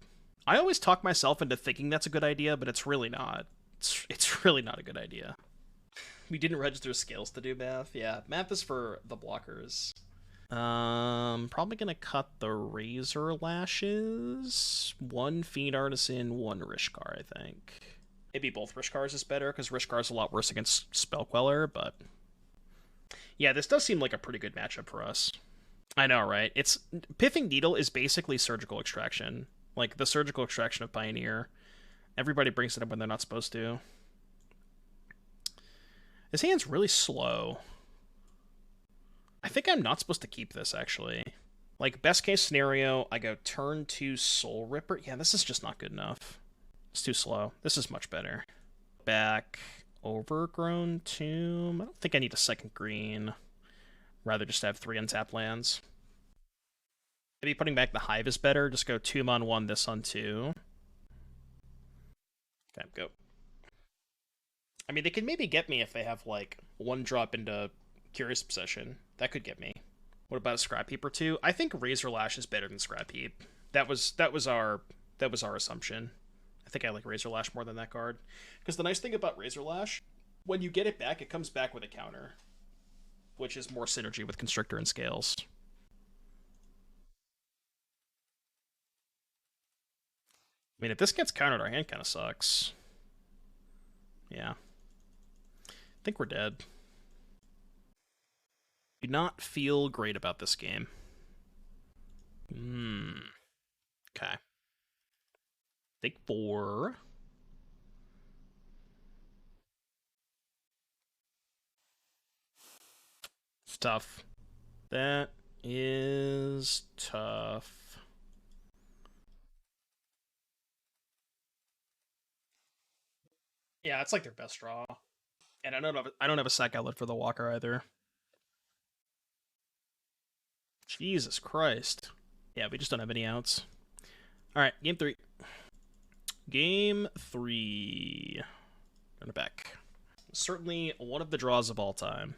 I always talk myself into thinking that's a good idea, but it's really not. It's really not a good idea. We didn't register Scales to do math. Yeah, math is for the blockers. Probably gonna cut the Razorlashes. 1 Fiend Artisan, 1 Rishkar, I think. Maybe both Rishkars is better, because Rishkar's a lot worse against Spellqueller, but... Yeah, this does seem like a pretty good matchup for us. I know, right? Pithing Needle is basically Surgical Extraction. Like, the Surgical Extraction of Pioneer. Everybody brings it up when they're not supposed to. His hand's really slow. I think I'm not supposed to keep this, actually. Like, best case scenario, I go turn 2 Soulripper. Yeah, this is just not good enough. It's too slow. This is much better. Back Overgrown Tomb. I don't think I need a second green. Rather just have 3 untapped lands. Maybe putting back the Hive is better. Just go Tomb on 1, this on 2. Okay, go. I mean, they could maybe get me if they have, like, 1 drop into Curious Obsession. That could get me. What about a Scrap Heap or 2? I think Razorlash is better than Scrap Heap. That was our assumption. I think I like Razorlash more than that card. Because the nice thing about Razorlash, when you get it back, it comes back with a counter, which is more synergy with Constrictor and Scales. I mean, if this gets countered, our hand kind of sucks. Yeah. I think we're dead. Do not feel great about this game. Okay. Take 4. It's tough. That is tough. Yeah, it's like their best draw. And I don't have a sack outlet for the Walker either. Jesus Christ. Yeah, we just don't have any outs. Alright, game 3. Game 3. Run it back. Certainly one of the draws of all time.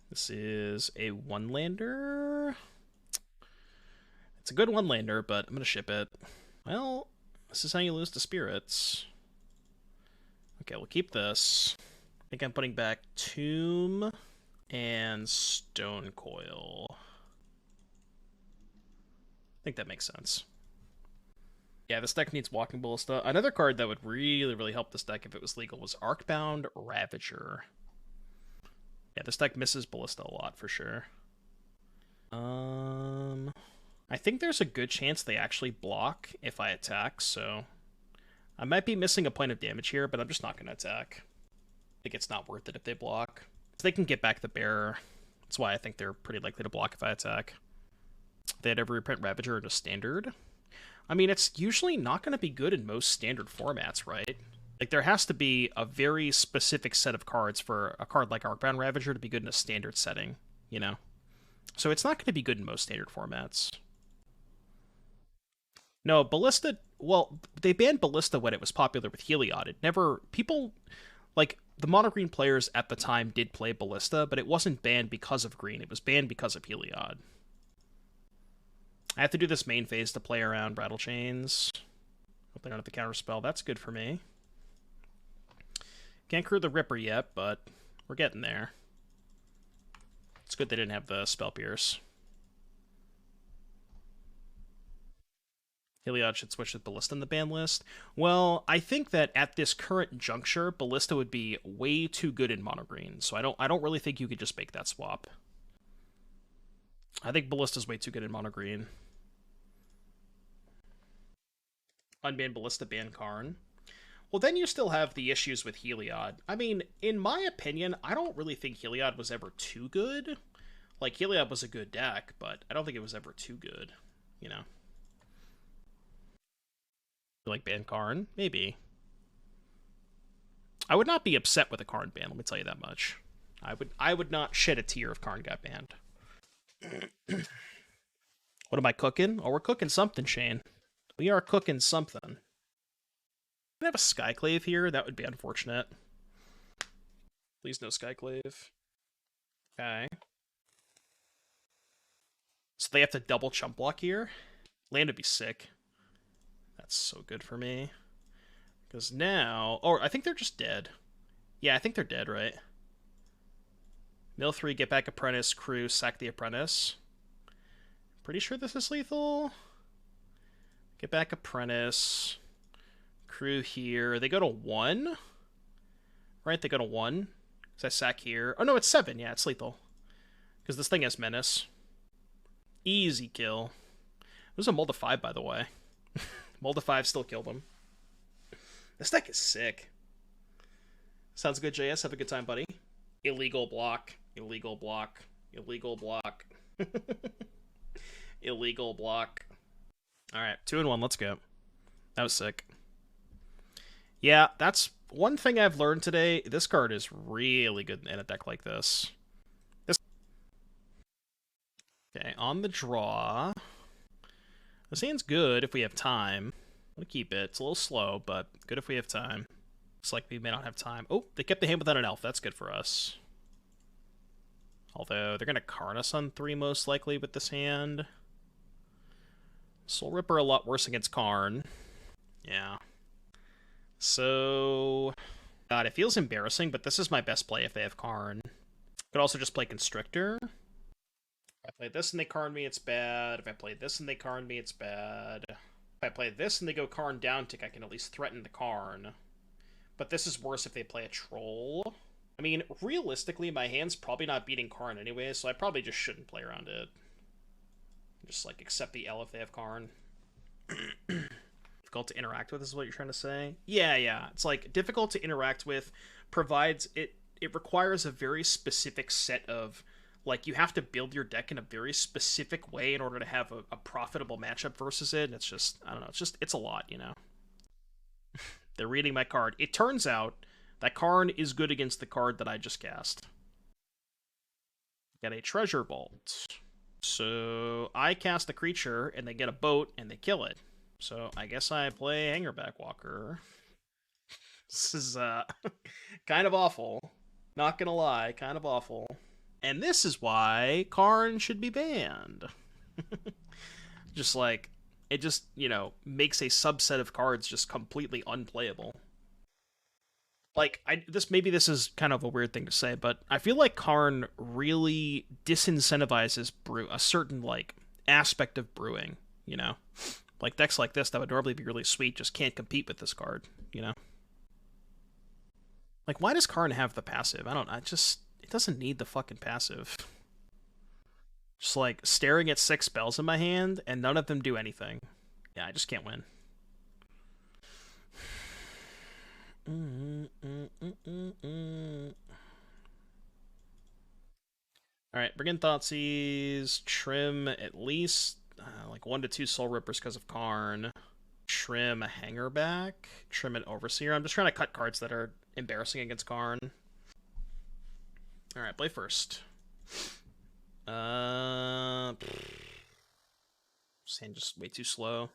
This is a 1-lander. It's a good 1-lander, but I'm going to ship it. Well, this is how you lose to Spirits. Okay, we'll keep this. I think I'm putting back Tomb and Stonecoil. I think that makes sense. Yeah, this deck needs Walking Ballista. Another card that would really, really help this deck if it was legal was Arcbound Ravager. Yeah, this deck misses Ballista a lot for sure. I think there's a good chance they actually block if I attack, so I might be missing a point of damage here, but I'm just not going to attack. I think it's not worth it if they block. If they can get back the bearer, that's why I think they're pretty likely to block if I attack. If they had ever reprint Ravager into Standard, I mean, it's usually not going to be good in most Standard formats, right? Like, there has to be a very specific set of cards for a card like Arcbound Ravager to be good in a Standard setting, you know? So it's not going to be good in most Standard formats. No, Ballista, well, they banned Ballista when it was popular with Heliod. It never, people, like, the mono green players at the time did play Ballista, but it wasn't banned because of green. It was banned because of Heliod. I have to do this main phase to play around Rattle Chains. Hope they don't have the counter spell. That's good for me. Can't crew the Ripper yet, but we're getting there. It's good they didn't have the Spell Pierce. Heliod should switch with Ballista in the ban list. Well, I think that at this current juncture, Ballista would be way too good in mono green, so I don't really think you could just make that swap. I think Ballista's way too good in mono green. Unban Ballista, ban Karn. Well, then you still have the issues with Heliod. I mean, in my opinion, I don't really think Heliod was ever too good. Like, Heliod was a good deck, but I don't think it was ever too good, you know? Like, ban Karn? Maybe. I would not be upset with a Karn ban, let me tell you that much. I would not shed a tear if Karn got banned. What am I cooking? Oh, we're cooking something, Shane. We are cooking something. Can I have a Skyclave here? That would be unfortunate. Please no Skyclave. Okay. So they have to double chump block here? Land would be sick. That's so good for me. Because now... Oh, I think they're just dead. Yeah, I think they're dead, right? Mill 3, get back Apprentice, crew, sack the Apprentice. Pretty sure this is lethal. Get back Apprentice. Crew here. They go to 1? Right, they go to 1. Because I sack here. Oh, no, it's 7. Yeah, it's lethal. Because this thing has Menace. Easy kill. It was a mull to 5, by the way. Mold of 5 still killed him. This deck is sick. Sounds good, JS. Have a good time, buddy. Illegal block. Illegal block. Illegal block. Illegal block. Alright, 2-1. Let's go. That was sick. Yeah, that's one thing I've learned today. This card is really good in a deck like this. Okay, on the draw. This hand's good if we have time. I'm going to keep it. It's a little slow, but good if we have time. It's like we may not have time. Oh, they kept the hand without an elf. That's good for us. Although, they're going to Karn us on 3 most likely with this hand. Soulripper a lot worse against Karn. Yeah. So... God, it feels embarrassing, but this is my best play if they have Karn. Could also just play Constrictor. If I play this and they Karn me, it's bad. If I play this and they Karn me, it's bad. If I play this and they go Karn down tick, I can at least threaten the Karn. But this is worse if they play a Troll. I mean, realistically, my hand's probably not beating Karn anyway, so I probably just shouldn't play around it. Just, like, accept the L if they have Karn. Difficult to interact with is what you're trying to say? Yeah. It's, like, difficult to interact with provides... It requires a very specific set of... Like, you have to build your deck in a very specific way in order to have a profitable matchup versus it, and it's just... I don't know, it's a lot, you know? They're reading my card. It turns out that Karn is good against the card that I just cast. Got a Treasure Vault. So I cast the creature, and they get a boat, and they kill it. So I guess I play Hangarback Walker. This is kind of awful. Not gonna lie, kind of awful. And this is why Karn should be banned. Just like... It just, you know, makes a subset of cards just completely unplayable. Like, maybe this is kind of a weird thing to say, but I feel like Karn really disincentivizes a certain, like, aspect of brewing, you know? Like, decks like this that would normally be really sweet just can't compete with this card, you know? Like, why does Karn have the passive? It doesn't need the fucking passive. Just, like, staring at 6 spells in my hand, and none of them do anything. Yeah, I just can't win. Alright, bring in Thoughtseize. Trim at least, like, 1 to 2 Soul Rippers because of Karn. Trim a Hangarback. Trim an Overseer. I'm just trying to cut cards that are embarrassing against Karn. Alright, play first. This hand just way too slow.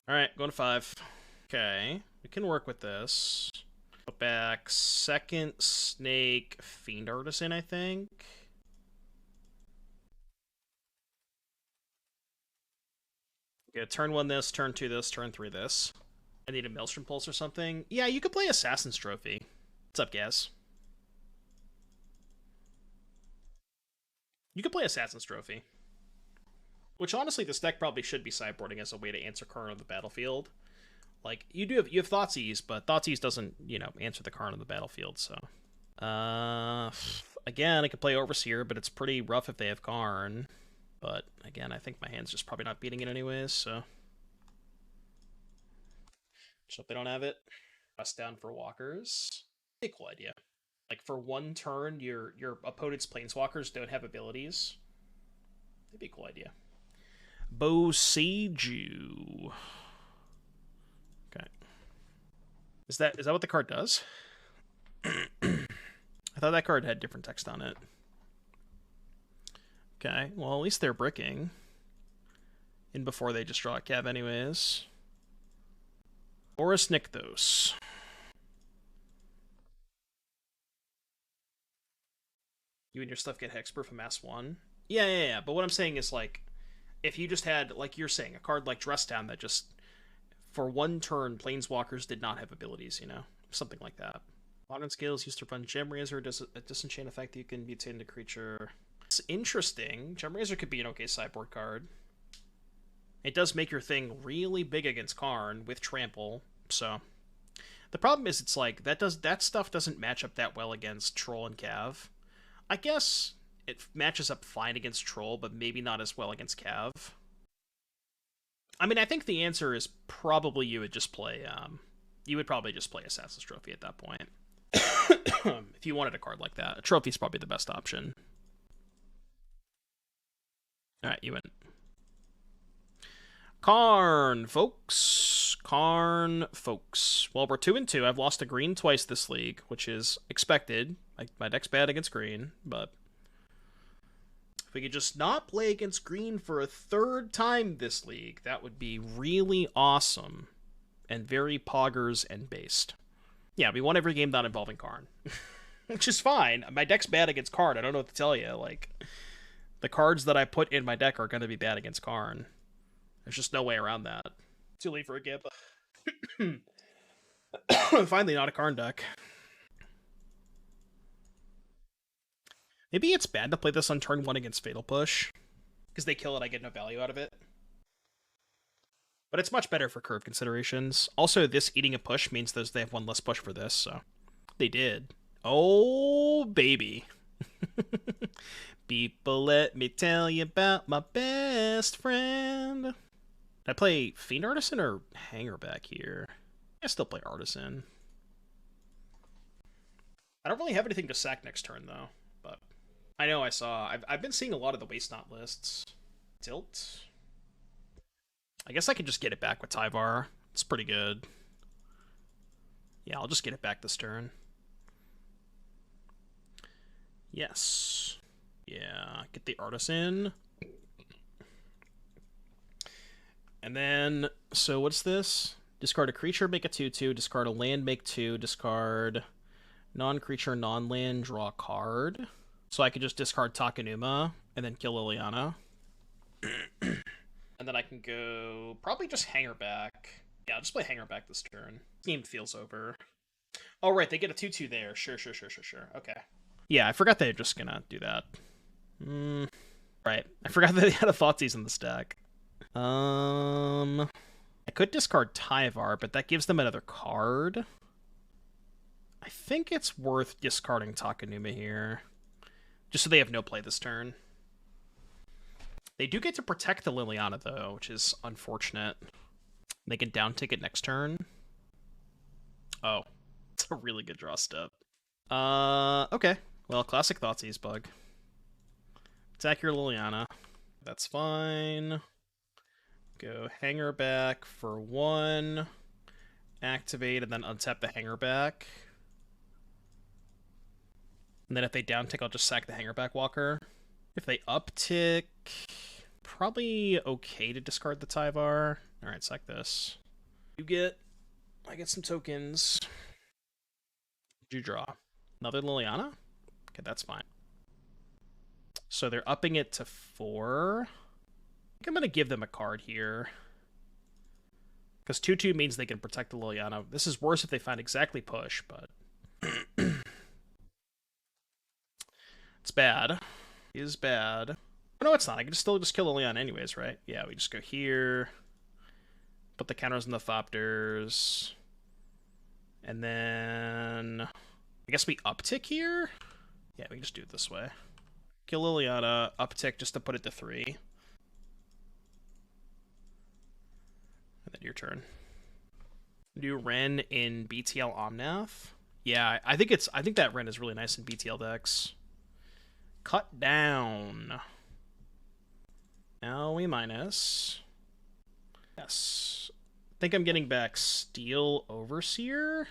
Alright, going to 5. Okay, we can work with this. Put back second Snake Fiend Artisan, I think. Okay, turn 1 this, turn 2 this, turn 3 this. I need a Maelstrom Pulse or something. Yeah, you could play Assassin's Trophy. What's up, Gaz? You could play Assassin's Trophy. Which, honestly, this deck probably should be sideboarding as a way to answer Karn on the battlefield. Like, you have Thoughtseize, but Thoughtseize doesn't, you know, answer the Karn on the battlefield, so... Again, I could play Overseer, but it's pretty rough if they have Karn. But, again, I think my hand's just probably not beating it anyways, so... Just hope they don't have it. Press down for walkers. Pretty cool idea. Like, for 1 turn, your opponent's planeswalkers don't have abilities. That'd be a cool idea. Boseiju. Okay. Is that what the card does? I thought that card had different text on it. Okay, well, at least they're bricking. In before they just draw a Cav anyways. Boris Nykthos. You and your stuff get hexproof a mass 1? Yeah. But what I'm saying is, like, if you just had, like you're saying, a card like Dress Down that just, for 1 turn, Planeswalkers did not have abilities, you know? Something like that. Hardened Scales used to run Gem Razor, does a disenchant effect you can mutate into creature. It's interesting. Gem Razor could be an okay sideboard card. It does make your thing really big against Karn with Trample, so... The problem is, it's like, that stuff doesn't match up that well against Troll and Cav. I guess it matches up fine against Troll, but maybe not as well against Cav. I mean, I think the answer is probably you would just play, you would probably just play Assassin's Trophy at that point. If you wanted a card like that. A trophy's probably the best option. Alright, you win. Karn, folks. Karn, folks. Well, we're 2-2. I've lost a green twice this league, which is expected. My deck's bad against green, but if we could just not play against green for a third time this league, that would be really awesome. And very poggers and based. Yeah, we won every game not involving Karn. Which is fine. My deck's bad against Karn. I don't know what to tell you. Like, the cards that I put in my deck are going to be bad against Karn. There's just no way around that. Too late for a gip. Finally, not a Karn deck. Maybe it's bad to play this on turn 1 against Fatal Push. Because they kill it, I get no value out of it. But it's much better for curve considerations. Also, this eating a push means they have one less push for this, so... They did. Oh, baby. People, let me tell you about my best friend. Did I play Fiend Artisan or Hangarback here? I still play Artisan. I don't really have anything to sack next turn, though. But I know I saw... I've been seeing a lot of the Waste Not lists. Tilt... I guess I could just get it back with Tyvar. It's pretty good. Yeah, I'll just get it back this turn. Yes. Yeah, get the Artisan. And then, so what's this? Discard a creature, make a 2/2. Discard a land, make 2. Discard non-creature, non-land, draw a card. So I could just discard Takenuma and then kill Liliana. And then I can go... Probably just Hangarback. Yeah, I'll just play Hangarback this turn. Game feels over. Oh, right, they get a 2/2 there. Sure. Okay. Yeah, I forgot they were just gonna do that. Right. I forgot that they had a Thoughtseize in this deck. I could discard Tyvar, but that gives them another card. I think it's worth discarding Takenuma here. Just so they have no play this turn. They do get to protect the Liliana, though, which is unfortunate. They can down-tick it next turn. Oh, it's a really good draw step. Okay. Well, classic Thoughtseize bug. Attack your Liliana. That's fine. Go Hangarback for 1. Activate, and then untap the Hangarback. And then if they down-tick, I'll just sack the Hangarback Walker. If they uptick... Probably okay to discard the Tyvar. Alright, sack this. I get some tokens. You draw. Another Liliana? Okay, that's fine. So they're upping it to 4. I think I'm going to give them a card here. Because 2/2 means they can protect the Liliana. This is worse if they find exactly push, but... It's bad. It is bad. Oh, no, it's not. I can still just kill Liliana anyways, right? Yeah, we just go here. Put the counters on the Thopters. And then... I guess we uptick here? Yeah, we can just do it this way. Kill Liliana, uptick just to put it to 3. And then your turn. Do Ren in BTL Omnath? Yeah, I think that Ren is really nice in BTL decks. Cut down. Now we minus. Yes. I think I'm getting back Steel Overseer.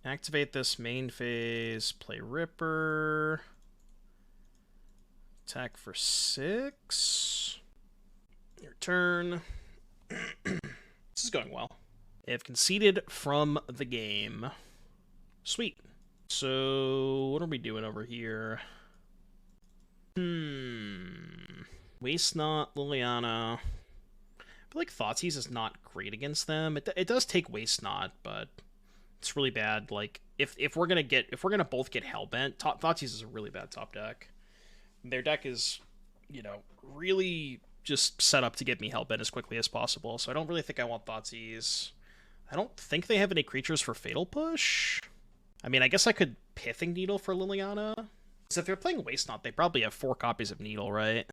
Activate this main phase. Play Ripper. Attack for 6. Your turn. This is going well. They have conceded from the game. Sweet. So, what are we doing over here? Waste Not, Liliana. I feel like Thoughtseize is not great against them. It does take Waste Not, but it's really bad. Like, if we're gonna both get Hellbent, Thoughtseize is a really bad top deck. Their deck is, you know, really just set up to get me Hellbent as quickly as possible, so I don't really think I want Thoughtseize. I don't think they have any creatures for Fatal Push. I mean, I guess I could Pithing Needle for Liliana. So if they're playing Waste Not, they probably have 4 copies of Needle, right?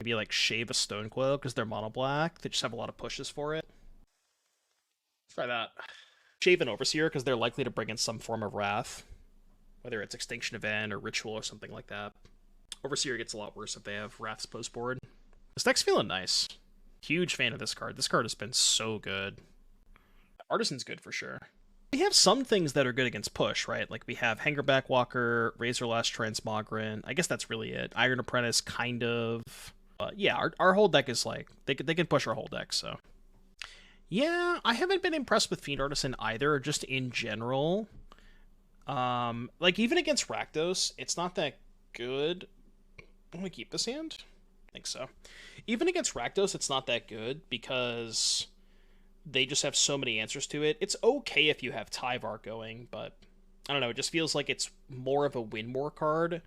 Maybe like shave a Stonecoil because they're mono black. They just have a lot of pushes for it. Try that. Shave an Overseer because they're likely to bring in some form of Wrath. Whether it's Extinction Event or Ritual or something like that. Overseer gets a lot worse if they have Wraths post board. This deck's feeling nice. Huge fan of this card. This card has been so good. Artisan's good for sure. We have some things that are good against push, right? Like we have Hangarback Walker, Razorlash Transmogrant. I guess that's really it. Iron Apprentice, kind of. Yeah, our whole deck is like, they can push our whole deck, so. Yeah, I haven't been impressed with Fiend Artisan either, just in general. Like, even against Rakdos, it's not that good. I'm gonna keep this hand? I think so. Even against Rakdos, it's not that good, because they just have so many answers to it. It's okay if you have Tyvar going, but I don't know, it just feels like it's more of a win more card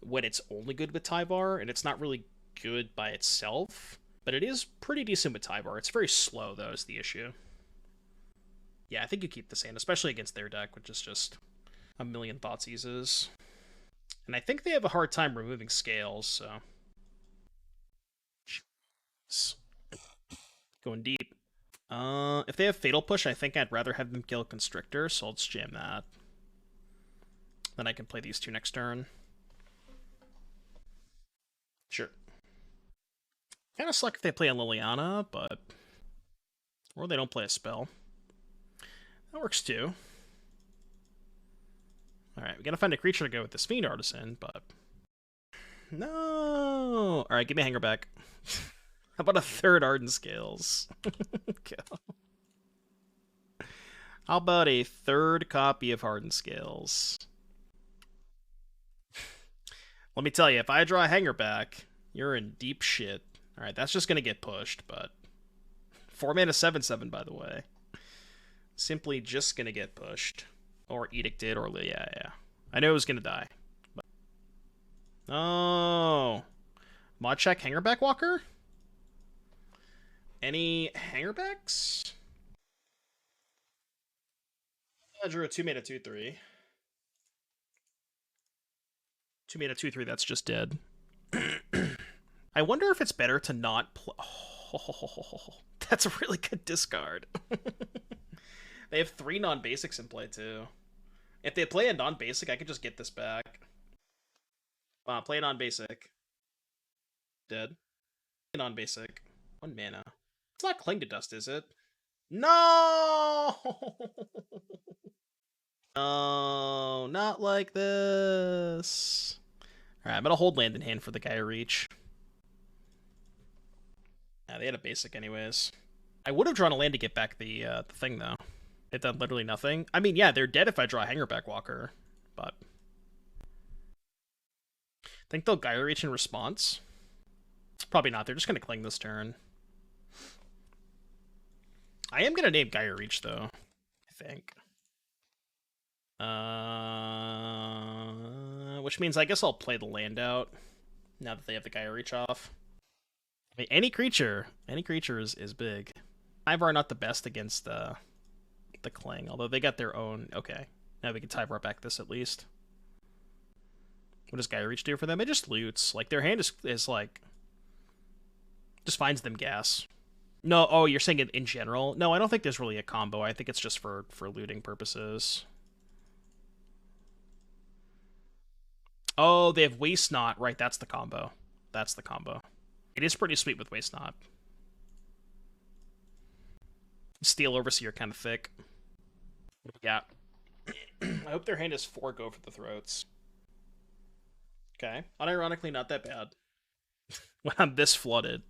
when it's only good with Tyvar, and it's not really good by itself, but it is pretty decent with Tyvar. It's very slow, though, is the issue. Yeah, I think you keep this hand, especially against their deck, which is just a million Thoughtseizes. And I think they have a hard time removing Scales, so. Going deep. If they have Fatal Push, I think I'd rather have them kill Constrictor, so I'll just jam that. Then I can play these two next turn. Sure. Kind of suck if they play a Liliana, but... Or they don't play a spell. That works too. Alright, we gotta find a creature to go with this Fiend Artisan, but... No! Alright, give me a Hangarback. How about a third Hardened Scales? How about a third copy of Hardened Scales? Let me tell you, if I draw a Hangarback, you're in deep shit. Alright, that's just gonna get pushed, but... 4 mana 7/7, by the way. Simply just gonna get pushed. Or Edicted, or... Yeah. I know it was gonna die. But... Oh... Mod check Hangarback Walker? Any Hangarbacks? I drew a 2 mana 2/3. 2 mana 2/3, that's just dead. I wonder if it's better to not play... Oh, that's a really good discard. They have 3 non-basics in play, too. If they play a non-basic, I could just get this back. Play a non-basic. Dead. Non-basic. 1 mana. It's not Cling to Dust, is it? No! No, not like this. Alright, I'm gonna hold land in hand for the Gaia Reach. Yeah, they had a basic anyways. I would have drawn a land to get back the thing, though. It done literally nothing. I mean, yeah, they're dead if I draw a Hangarback Walker, but... Think they'll Gaia Reach in response? Probably not. They're just going to Cling this turn. I am going to name Gaia Reach, though. I think. Which means I guess I'll play the land out now that they have the Gaia Reach off. I mean, any creature is big. Tyvar not the best against the Cling, although they got their own. Okay, now we can Tyvar back this at least. What does Gaia Reach do for them? It just loots. Like, their hand is like... Just finds them gas. No, oh, you're saying it in general? No, I don't think there's really a combo. I think it's just for looting purposes. Oh, they have Waste Not. Right, that's the combo. That's the combo. It is pretty sweet with Waste Not. Steel Overseer kind of thick. What do we got? I hope their hand is 4 Go for the Throats. Okay. Unironically, not that bad. When I'm this flooded.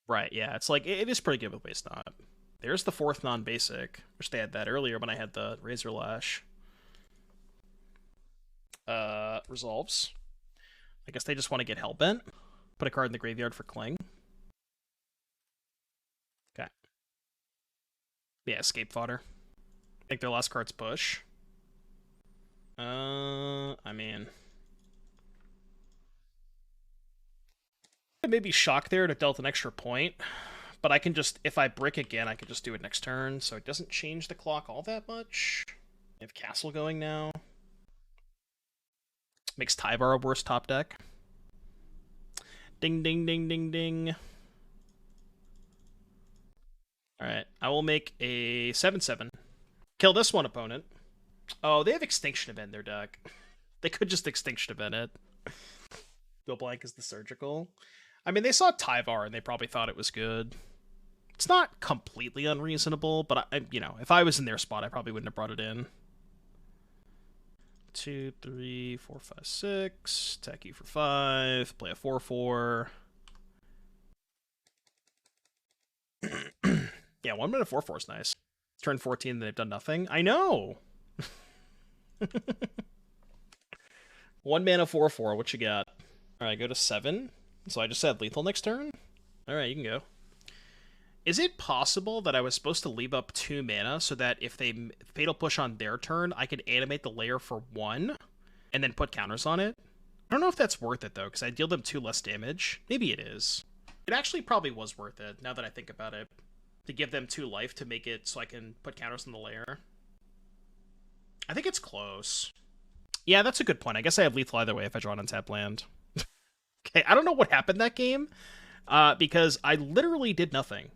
Right, yeah. It's like, it is pretty good with Waste Not. There's the 4th non-basic. Wish they had that earlier when I had the Razorlash. Resolves. I guess they just want to get Hellbent. Put a card in the graveyard for Cling. Okay. Yeah, Escape Fodder. I think their last card's Push. I mean... Maybe Shock there to dealt an extra point. But I can just, if I brick again, I can just do it next turn, so it doesn't change the clock all that much. I have Castle going now. Makes Tyvar a worse top deck. Ding, ding, ding, ding, ding. Alright, I will make a 7/7. Kill this one, opponent. Oh, they have Extinction Event in their deck. They could just Extinction Event it. Go blank is the surgical. I mean, they saw Tyvar and they probably thought it was good. It's not completely unreasonable, but you know, if I was in their spot, I probably wouldn't have brought it in. 2, 3, 4, 5, 6. Attack you for 5. Play a 4/4. Yeah, 1 mana 4/4 is nice. Turn 14, they've done nothing. I know. 1 mana 4/4. What you got? All right, go to 7. So I just said lethal next turn. All right, you can go. Is it possible that I was supposed to leave up 2 mana so that if they Fatal Push on their turn, I could animate the Lair for 1 and then put counters on it? I don't know if that's worth it, though, because I deal them 2 less damage. Maybe it is. It actually probably was worth it, now that I think about it, to give them 2 life to make it so I can put counters on the Lair. I think it's close. Yeah, that's a good point. I guess I have lethal either way if I draw an untapped land. Okay, I don't know what happened that game, because I literally did nothing.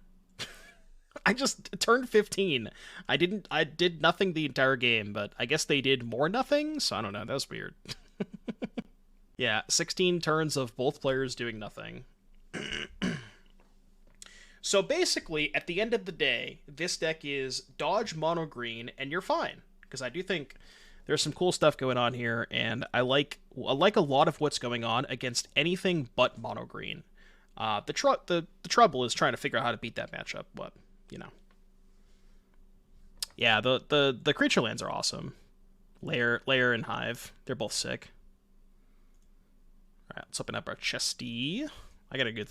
I just turned 15. I did nothing the entire game, but I guess they did more nothing, so I don't know, that was weird. Yeah, 16 turns of both players doing nothing. So basically, at the end of the day, this deck is dodge mono green, and you're fine. Because I do think there's some cool stuff going on here, and I like a lot of what's going on against anything but mono green. The trouble is trying to figure out how to beat that matchup, but you know. Yeah, the creature lands are awesome. Lair and Hive, they're both sick. All right, let's open up our chesty. I got a good.